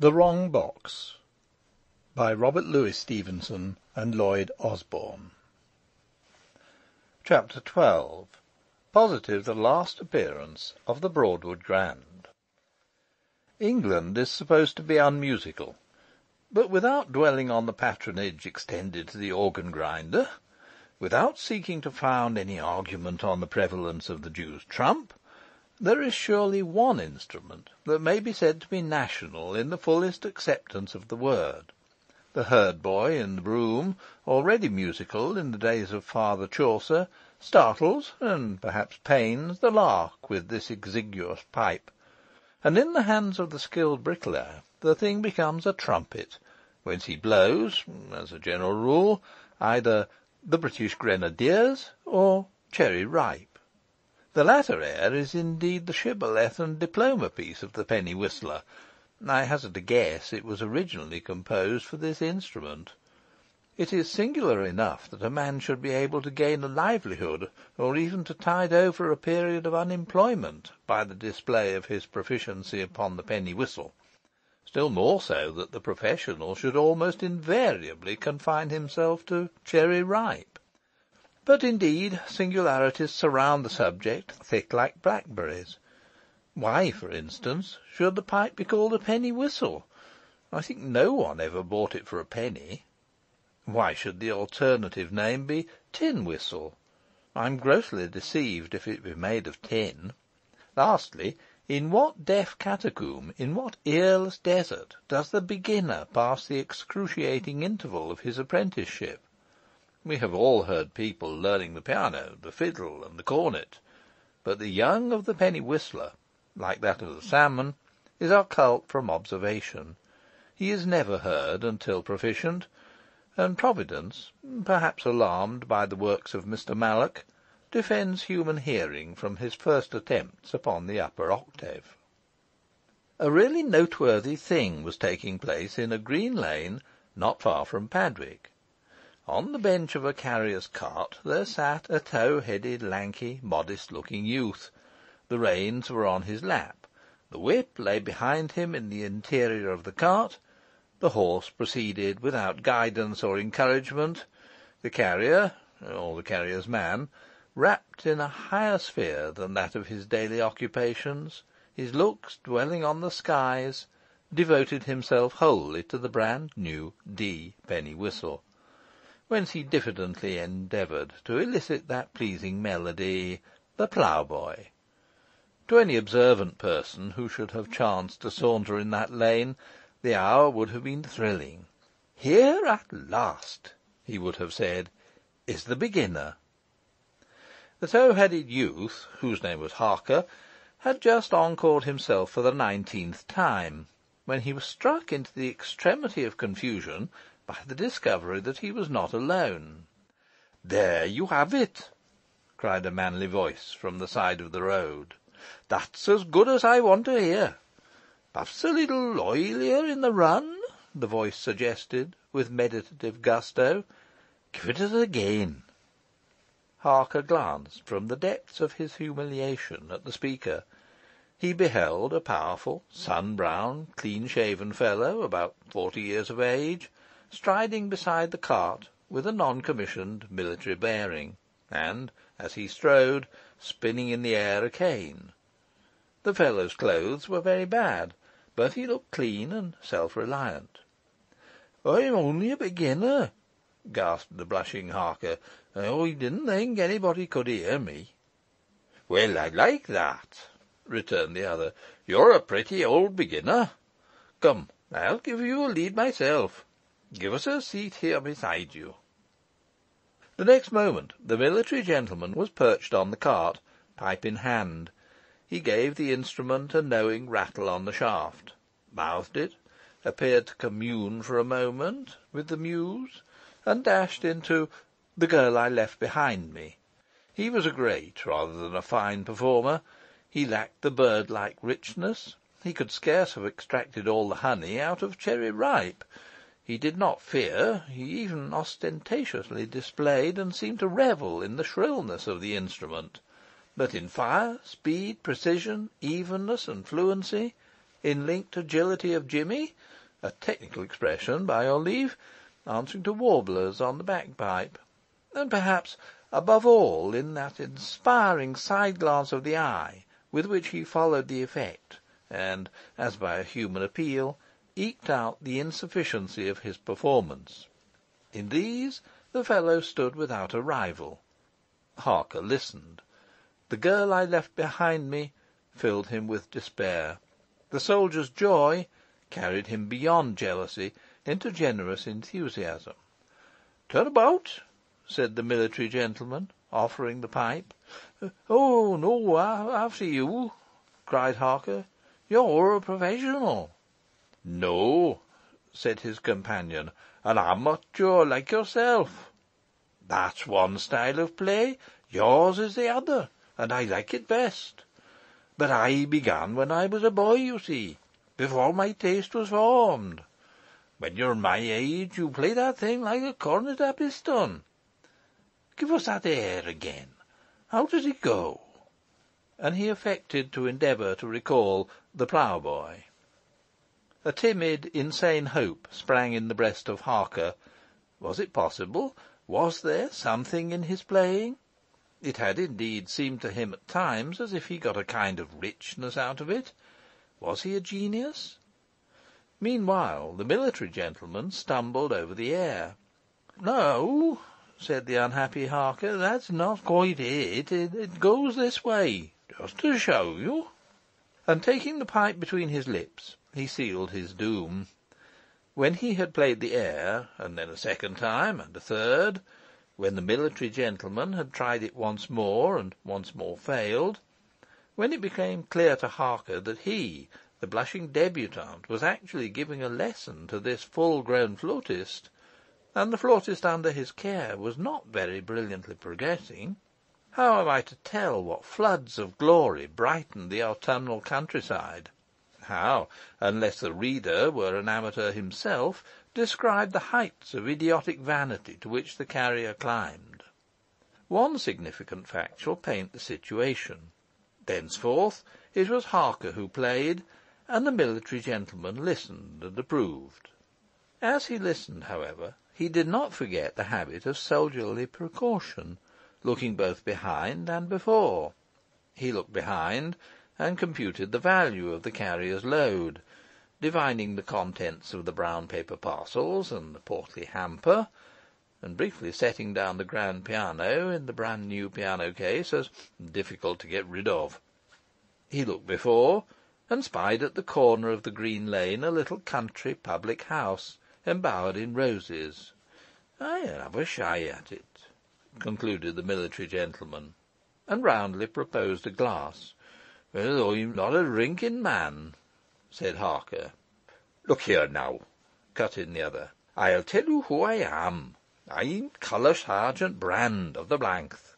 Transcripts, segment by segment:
The Wrong Box by Robert Louis Stevenson and Lloyd Osborne. Chapter 12. Positive the last appearance of the Broadwood Grand. England is supposed to be unmusical, but without dwelling on the patronage extended to the organ-grinder, without seeking to found any argument on the prevalence of the Jew's trump, there is surely one instrument that may be said to be national in the fullest acceptance of the word. The herd-boy in the Broom, already musical in the days of Father Chaucer, startles, and perhaps pains, the lark with this exiguous pipe, and in the hands of the skilled bricklayer the thing becomes a trumpet, whence he blows, as a general rule, either the British Grenadiers or Cherry Ripe. The latter air is indeed the shibboleth and diploma piece of the penny whistler. I hazard a guess it was originally composed for this instrument. It is singular enough that a man should be able to gain a livelihood, or even to tide over a period of unemployment, by the display of his proficiency upon the penny whistle; still more so that the professional should almost invariably confine himself to Cherry Ripe. But indeed singularities surround the subject thick like blackberries. Why, for instance, should the pipe be called a penny whistle? I think no one ever bought it for a penny. Why should the alternative name be tin whistle? I am grossly deceived if it be made of tin. Lastly, in what deaf catacomb, in what earless desert, does the beginner pass the excruciating interval of his apprenticeship? We have all heard people learning the piano, the fiddle, and the cornet, but the young of the penny whistler, like that of the salmon, is occult from observation. He is never heard until proficient, and Providence, perhaps alarmed by the works of Mr. Mallock, defends human hearing from his first attempts upon the upper octave. A really noteworthy thing was taking place in a green lane not far from Padwick. On the bench of a carrier's cart there sat a tow-headed, lanky, modest-looking youth. The reins were on his lap, the whip lay behind him in the interior of the cart, the horse proceeded without guidance or encouragement, the carrier, or the carrier's man, wrapped in a higher sphere than that of his daily occupations, his looks dwelling on the skies, devoted himself wholly to the brand new D penny whistle, whence he diffidently endeavoured to elicit that pleasing melody, the ploughboy. To any observant person who should have chanced to saunter in that lane, the hour would have been thrilling. Here at last, he would have said, is the beginner. The tow-headed youth, whose name was Harker, had just encored himself for the 19th time, when he was struck into the extremity of confusion by the discovery that he was not alone. "There you have it!" cried a manly voice from the side of the road. "That's as good as I want to hear. Perhaps a little oilier in the run," the voice suggested, with meditative gusto. "Give it us again." Harker glanced from the depths of his humiliation at the speaker. He beheld a powerful, sun-brown, clean-shaven fellow, about 40 years of age, striding beside the cart with a non-commissioned military bearing, and, as he strode, spinning in the air a cane. The fellow's clothes were very bad, but he looked clean and self-reliant. "I'm only a beginner," gasped the blushing Harker. "I didn't think anybody could hear me." "Well, I like that," returned the other. "You're a pretty old beginner. Come, I'll give you a lead myself. Give us a seat here beside you." The next moment the military gentleman was perched on the cart, pipe in hand. He gave the instrument a knowing rattle on the shaft, mouthed it, appeared to commune for a moment with the muse, and dashed into "The Girl I Left Behind Me." He was a great rather than a fine performer. He lacked the bird-like richness. He could scarce have extracted all the honey out of Cherry Ripe. He did not fear, he even ostentatiously displayed and seemed to revel in the shrillness of the instrument. But in fire, speed, precision, evenness, and fluency, in linked agility of Jimmy, a technical expression, by your leave, answering to warblers on the bagpipe, and perhaps, above all, in that inspiring side glance of the eye with which he followed the effect, and, as by a human appeal, eked out the insufficiency of his performance. In these the fellow stood without a rival. Harker listened. The girl I left behind me filled him with despair. The soldier's joy carried him beyond jealousy into generous enthusiasm. "Turn about," said the military gentleman, offering the pipe. "Oh, no, after you," cried Harker. "You're a professional." "No," said his companion, "an amateur like yourself. That's one style of play, yours is the other, and I like it best. But I began when I was a boy, you see, before my taste was formed. When you're my age, you play that thing like a cornet a piston. Give us that air again. How does it go?" And he affected to endeavour to recall The Ploughboy. A timid, insane hope sprang in the breast of Harker. Was it possible? Was there something in his playing? It had indeed seemed to him at times as if he got a kind of richness out of it. Was he a genius? Meanwhile, the military gentleman stumbled over the air. "No," said the unhappy Harker, "that's not quite it. It goes this way, just to show you." And taking the pipe between his lips, he sealed his doom. When he had played the air, and then a second time, and a third, when the military gentleman had tried it once more, and once more failed, when it became clear to Harker that he, the blushing debutant, was actually giving a lesson to this full-grown flautist, and the flautist under his care was not very brilliantly progressing, how am I to tell what floods of glory brightened the autumnal countryside? How, unless the reader were an amateur himself, describe the heights of idiotic vanity to which the carrier climbed? One significant fact shall paint the situation. Thenceforth it was Harker who played, and the military gentleman listened and approved. As he listened, however, he did not forget the habit of soldierly precaution, looking both behind and before. He looked behind, and computed the value of the carrier's load, divining the contents of the brown paper parcels and the portly hamper, and briefly setting down the grand piano in the brand new piano case as difficult to get rid of. He looked before, and spied at the corner of the green lane a little country public house, embowered in roses. "I'll have a shy at it," concluded the military gentleman, and roundly proposed a glass. "Well, I'm not a drinking man," said Harker. "Look here now," cut in the other. "I'll tell you who I am. I'm Colour Sergeant Brand of the Blanth.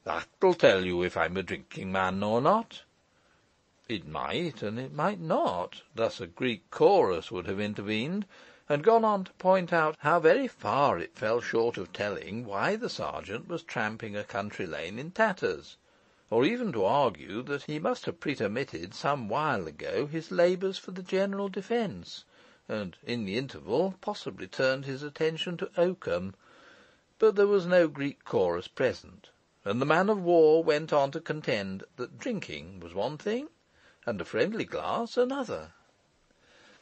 That'll tell you if I'm a drinking man or not." It might, and it might not. Thus a Greek chorus would have intervened, and gone on to point out how very far it fell short of telling why the sergeant was tramping a country lane in tatters, or even to argue that he must have pretermitted some while ago his labours for the general defence, and, in the interval, possibly turned his attention to oakum. But there was no Greek chorus present, and the man of war went on to contend that drinking was one thing, and a friendly glass another.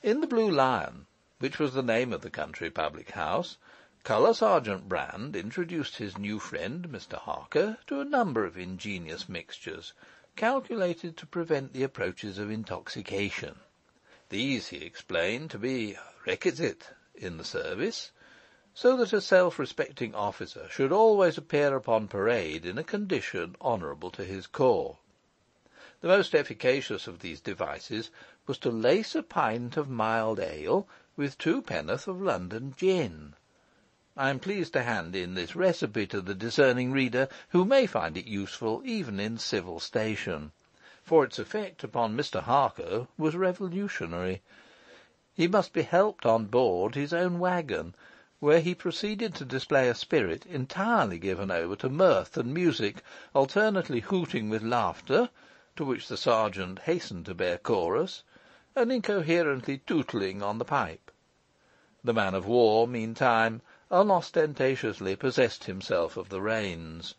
In the Blue Lion, which was the name of the country public house, Colour Sergeant Brand introduced his new friend, Mr. Harker, to a number of ingenious mixtures, calculated to prevent the approaches of intoxication. These he explained to be requisite in the service, so that a self-respecting officer should always appear upon parade in a condition honourable to his corps. The most efficacious of these devices was to lace a pint of mild ale with 2 penn'orth of London gin. I am pleased to hand in this recipe to the discerning reader, who may find it useful even in civil station, for its effect upon Mr. Harker was revolutionary. He must be helped on board his own waggon, where he proceeded to display a spirit entirely given over to mirth and music, alternately hooting with laughter, to which the sergeant hastened to bear chorus, and incoherently tootling on the pipe. The man of war, meantime, unostentatiously possessed himself of the reins.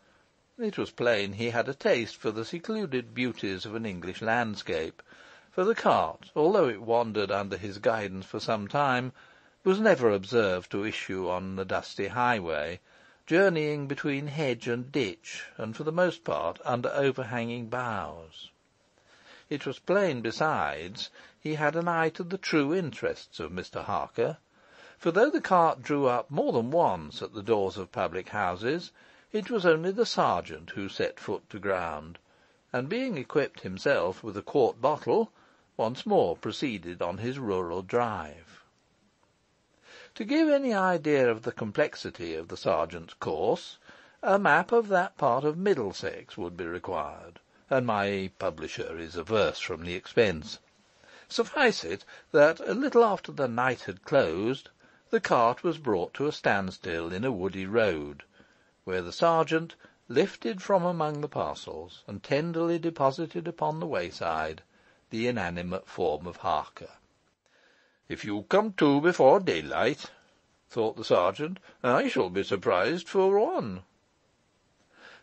It was plain he had a taste for the secluded beauties of an English landscape, for the cart, although it wandered under his guidance for some time, was never observed to issue on the dusty highway, journeying between hedge and ditch, and for the most part under overhanging boughs. It was plain, besides, he had an eye to the true interests of Mr. Harker, for though the cart drew up more than once at the doors of public houses, it was only the sergeant who set foot to ground, and being equipped himself with a quart bottle, once more proceeded on his rural drive. To give any idea of the complexity of the sergeant's course, a map of that part of Middlesex would be required, and my publisher is averse from the expense. Suffice it that, a little after the night had closed, the cart was brought to a standstill in a woody road, where the sergeant lifted from among the parcels and tenderly deposited upon the wayside the inanimate form of Harker. "If you come to before daylight," thought the sergeant, "I shall be surprised for one."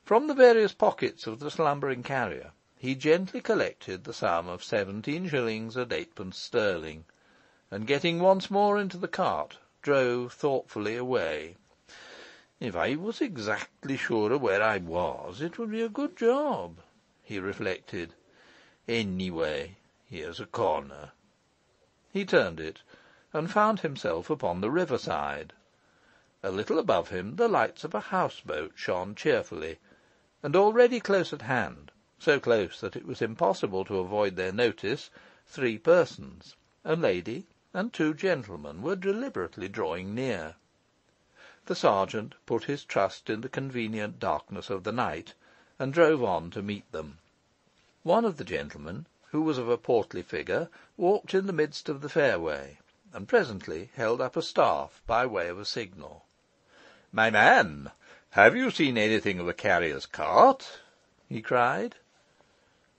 From the various pockets of the slumbering carrier he gently collected the sum of 17 shillings and 8 sterling, and getting once more into the cart, drove thoughtfully away. "If I was exactly sure of where I was, it would be a good job," he reflected. "Anyway, here's a corner." He turned it, and found himself upon the riverside. A little above him the lights of a houseboat shone cheerfully, and already close at hand, so close that it was impossible to avoid their notice, 3 persons, a lady and 2 gentlemen, were deliberately drawing near. The sergeant put his trust in the convenient darkness of the night, and drove on to meet them. One of the gentlemen, who was of a portly figure, walked in the midst of the fairway, and presently held up a staff by way of a signal. "My man, have you seen anything of the carrier's cart?" he cried.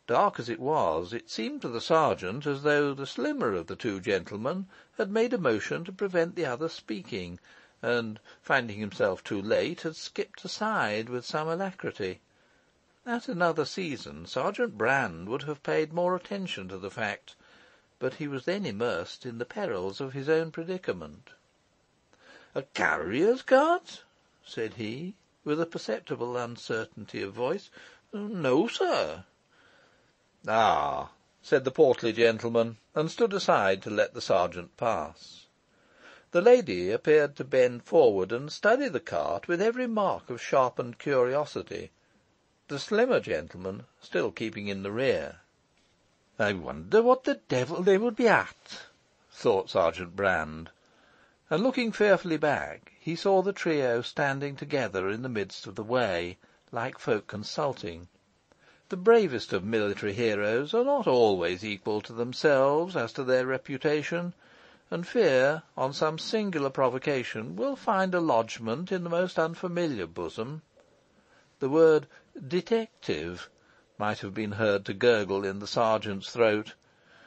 Dark as it was, it seemed to the sergeant as though the slimmer of the 2 gentlemen had made a motion to prevent the other speaking, and, finding himself too late, had skipped aside with some alacrity. At another season, Sergeant Brand would have paid more attention to the fact, but he was then immersed in the perils of his own predicament. "A carrier's cart?" said he, with a perceptible uncertainty of voice. "No, sir." "Ah," said the portly gentleman, and stood aside to let the sergeant pass. The lady appeared to bend forward and study the cart with every mark of sharpened curiosity, the slimmer gentleman still keeping in the rear. "I wonder what the devil they would be at," thought Sergeant Brand, and looking fearfully back, he saw the trio standing together in the midst of the way, like folk consulting. The bravest of military heroes are not always equal to themselves as to their reputation, and fear, on some singular provocation, will find a lodgment in the most unfamiliar bosom. The word "detective" might have been heard to gurgle in the sergeant's throat,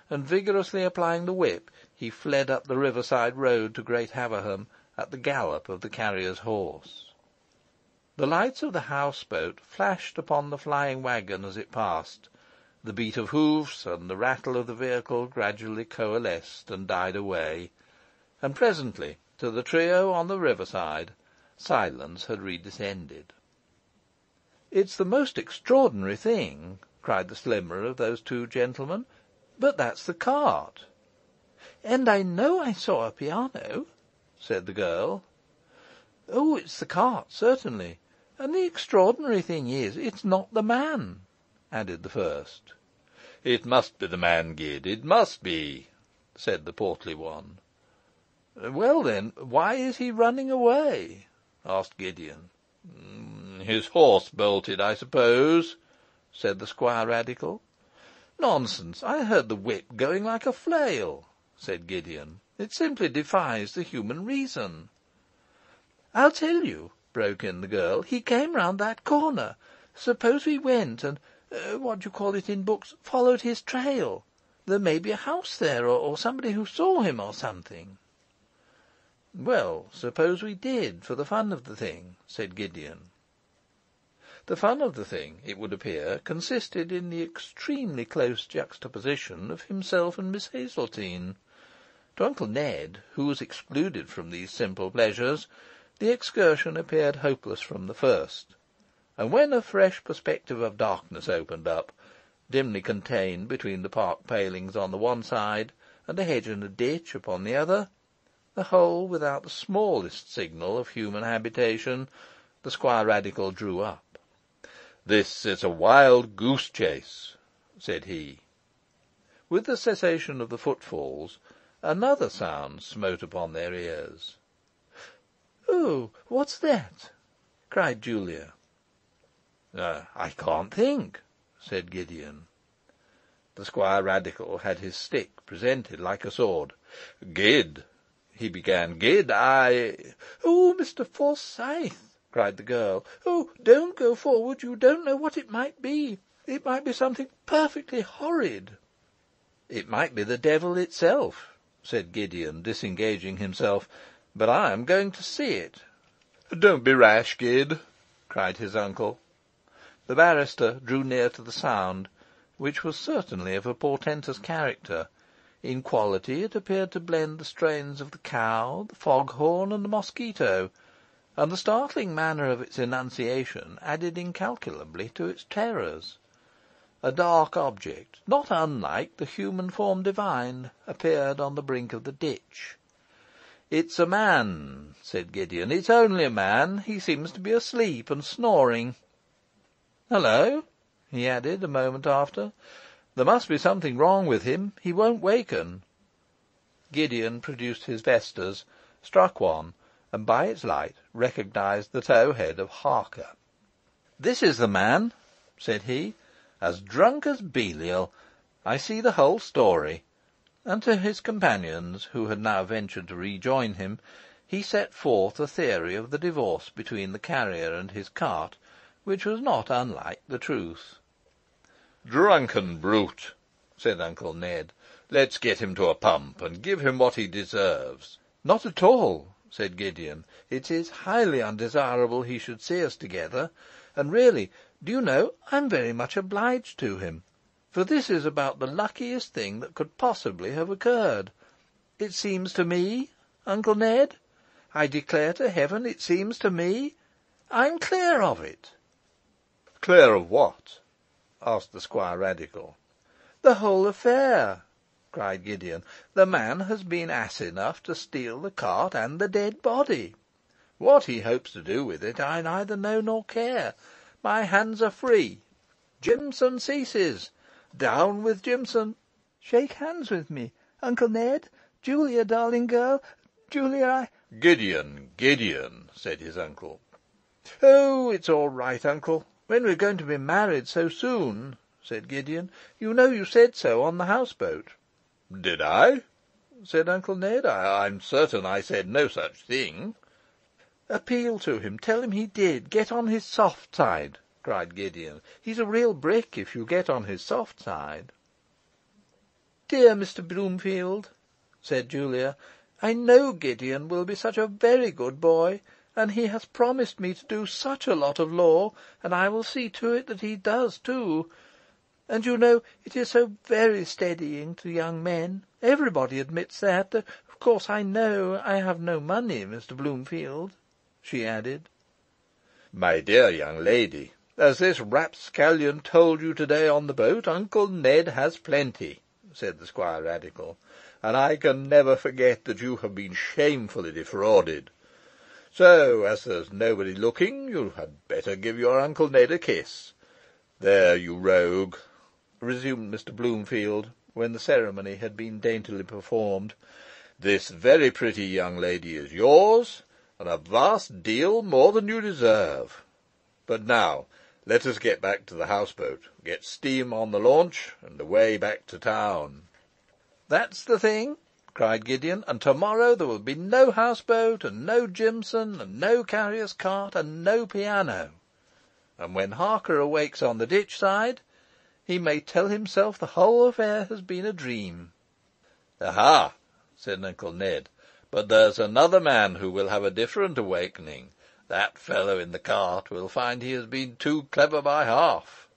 and, vigorously applying the whip, he fled up the riverside road to Great Haverham at the gallop of the carrier's horse. The lights of the houseboat flashed upon the flying waggon as it passed. The beat of hoofs and the rattle of the vehicle gradually coalesced and died away, and presently, to the trio on the riverside, silence had redescended. "It's the most extraordinary thing," cried the slimmer of those 2 gentlemen, "but that's the cart." "And I know I saw a piano," said the girl. "Oh, it's the cart, certainly. And the extraordinary thing is, it's not the man," added the first. "It must be the man, Gid, it must be," said the portly one. "Well, then, why is he running away?" asked Gideon. "His horse bolted, I suppose," said the Squirradical. "Nonsense! I heard the whip going like a flail," said Gideon. "It simply defies the human reason." "I'll tell you," broke in the girl. "He came round that corner. Suppose we went and, what do you call it in books, followed his trail. There may be a house there, or somebody who saw him, or something." "Well, suppose we did, for the fun of the thing," said Gideon. The fun of the thing, it would appear, consisted in the extremely close juxtaposition of himself and Miss Hazeltine. To Uncle Ned, who was excluded from these simple pleasures, the excursion appeared hopeless from the first, and when a fresh perspective of darkness opened up, dimly contained between the park palings on the one side and a hedge and a ditch upon the other, the whole without the smallest signal of human habitation, the Squirradical drew up. "This is a wild goose chase," said he. With the cessation of the footfalls, another sound smote upon their ears. "Oh, what's that?" cried Julia. "I can't think," said Gideon. The Squirradical had his stick presented like a sword. "Gid," he began, "Gid, I—" "Oh, Mr. Forsyth!" cried the girl. "Oh, don't go forward. You don't know what it might be. It might be something perfectly horrid." "It might be the devil itself," said Gideon, disengaging himself. "But I am going to see it." "Don't be rash, Gid," cried his uncle. The barrister drew near to the sound, which was certainly of a portentous character. In quality it appeared to blend the strains of the cow, the foghorn, and the mosquito, and the startling manner of its enunciation added incalculably to its terrors. A dark object, not unlike the human form divine, appeared on the brink of the ditch. "It's a man," said Gideon. "It's only a man. He seems to be asleep and snoring. Hullo!" he added a moment after. "There must be something wrong with him. He won't waken." Gideon produced his vestas, struck one, and by its light recognised the tow-head of Harker. "This is the man," said he, "as drunk as Belial. I see the whole story." And to his companions, who had now ventured to rejoin him, he set forth a theory of the divorce between the carrier and his cart, which was not unlike the truth. "Drunken brute!" said Uncle Ned. "Let's get him to a pump, and give him what he deserves." "Not at all," said Gideon. "It is highly undesirable he should see us together. And really, do you know, I'm very much obliged to him, for this is about the luckiest thing that could possibly have occurred. It seems to me, Uncle Ned, I declare to heaven, it seems to me, I'm clear of it." "Clear of what?" asked the Squirradical. "The whole affair," cried Gideon. "The man has been ass enough to steal the cart and the dead body. What he hopes to do with it, I neither know nor care. My hands are free. Jimson ceases. Down with Jimson. Shake hands with me, Uncle Ned. Julia, darling girl. Julia, I—" "Gideon, Gideon," said his uncle. "Oh, it's all right, uncle. When we're going to be married so soon," said Gideon. "You know you said so on the houseboat." "Did I?" said Uncle Ned. "I'm certain I said no such thing." "Appeal to him. Tell him he did. Get on his soft side," cried Gideon. "He's a real brick if you get on his soft side." "Dear Mr. Bloomfield," said Julia, "I know Gideon will be such a very good boy, and he has promised me to do such a lot of law, and I will see to it that he does too. And you know it is so very steadying to young men. Everybody admits that, though of course I know I have no money, Mr. Bloomfield," she added. "My dear young lady, as this rapscallion told you to-day on the boat, Uncle Ned has plenty," said the Squirradical, "and I can never forget that you have been shamefully defrauded. So, as there's nobody looking, you had better give your Uncle Ned a kiss. There, you rogue," resumed Mr. Bloomfield, when the ceremony had been daintily performed. "This very pretty young lady is yours, and a vast deal more than you deserve. But now, let us get back to the houseboat, get steam on the launch, and away back to town." "That's the thing," cried Gideon, "and tomorrow there will be no houseboat, and no Jimson, and no carrier's cart, and no piano. And when Harker awakes on the ditch side, he may tell himself the whole affair has been a dream." "Aha!" said Uncle Ned. "But there's another man who will have a different awakening. That fellow in the cart will find he has been too clever by half."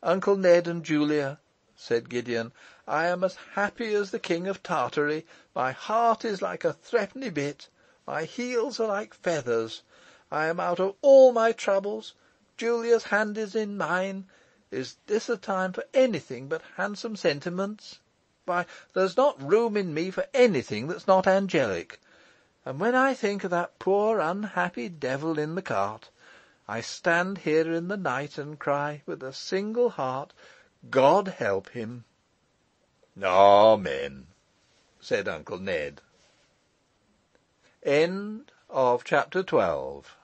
"Uncle Ned and Julia," said Gideon, "I am as happy as the King of Tartary. My heart is like a threepenny bit. My heels are like feathers. I am out of all my troubles. Julia's hand is in mine. Is this a time for anything but handsome sentiments? Why, there's not room in me for anything that's not angelic. And when I think of that poor unhappy devil in the cart, I stand here in the night and cry, with a single heart, God help him." "Amen," said Uncle Ned. End of Chapter 12.